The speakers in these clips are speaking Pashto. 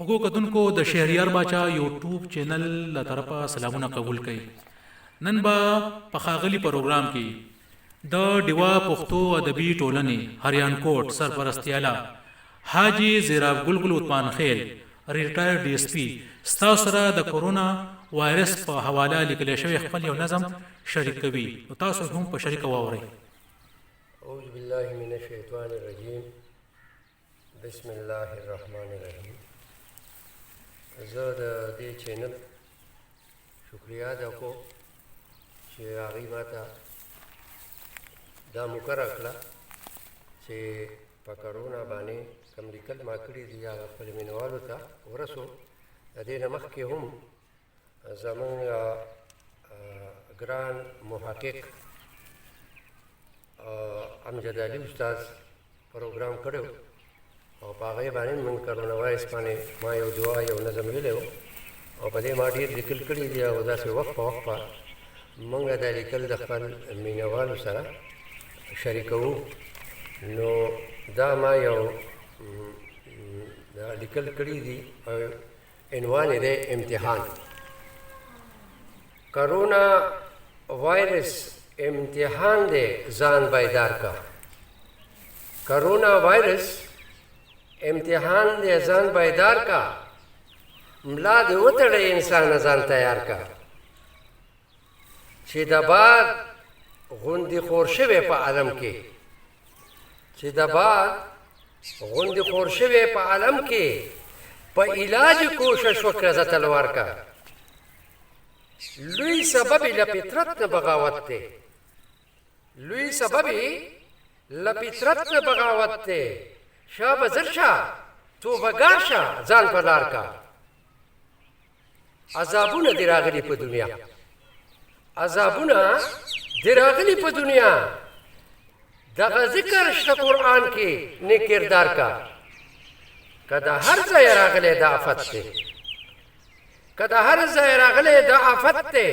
هغو کتونکو د شهریار باچا یوټیوب چینل له طرفه سلامونه قبول کړئ. نن به په ښاغلي پروګرام کې د ډیوا پښتو ادبي ټولنې هریانکوټ سرپرستیاله حاجي زیراب ګلګل عثمان خیل ریټایر ډي اس پي ستاسو سره د کورونا وایرس په حواله لیکلی شوی خپل یو نظم شریک کوي، نو تاسو هم په شریکه واورئ. اعوذ بالله من الشیطان الرجیم، بسم الله الرحمن الرحیم. زه د دې چینل شکریه ادا کوم چې هغوی ما ته دا مقرره کړه چې په کرونا باندې کوم لیکل ما کړي دي هغه خپلو مینوالو ته ورسو. د دې نه مخکې هم زموږ ګران محقق امجد علي استاد پروګرام کړی و او په هغې باندې موږ کرونا وایرس باندې ما یو دعا یو نظم ویلی و او په دې ما ډېر لیکل کړي دي او داسې وخت په وخت به موږ دا لیکل د خپل مینهوالو سره شریکوو. نو دا ما یو لیکل کړي دي او عنوان یې دی امتحان. کرونا وایرس امتحان دی ځان بیدار کا. کرونا وایرس امتحان دی ځان بیدار کا، ملا دې وتړی انسان ځان تیار کا. چې د باد غوندې خور شوی په عالم کې، چې د باد غوندې خور شوی په عالم کې، په علاج کوشش وکړه زه تلوار کا. لوی سبب له فطرت نه بغاوت دی، لوی سبب له فطرت نه بغاوت دی. شا بزر شا توبه ګار شه ځان په لار کا. عذابونه دې راغلي په دنیا، عذابونه دې راغلي په دنیا. دغه ذکر شته قرآن کې نیک کردار کا. که د هر ځای راغلی دا آفت دی، که د هر ځای راغلی دا آفت دی،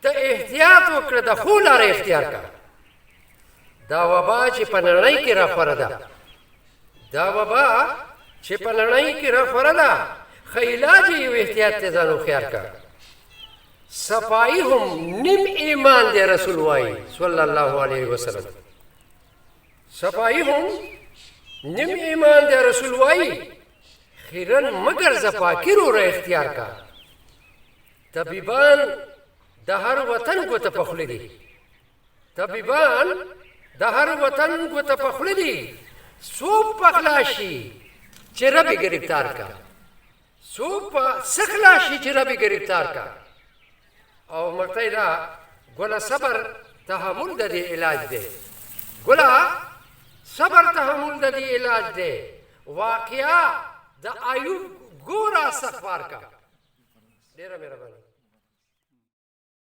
ته احتیاط وکړه، د ښو لاره اختیار کا. دا وبا چې په نړۍ کې راخوره ده، دا وبا چې په نړۍ کې راخوره ده، ښه علاج یې یو احتیاط ته ځان هوښیار کا. صفایي هم نیم ایمان دی رسول وایي صلی الله علیه وسلم. صفایي هم نیم ایمان دی رسول وایي. خیرن مگر زپاکی رو را اختیار کا. طبیبان د هر وطن ګوته په خوله دي، طبیبان د هر وطن ګوته په خوله دي. څوک په غلا شي چې رب یې ګرفتار کا، څوک په څه غلا شي چې رب یې ګرفتار کا. او مقطع دا ګوله صبر تحمل د دې علاج دی، ګوله صبر تحمل د دې علاج دی. واقعا د ایوب ګوره استغفار کا. ډېره مهرباني.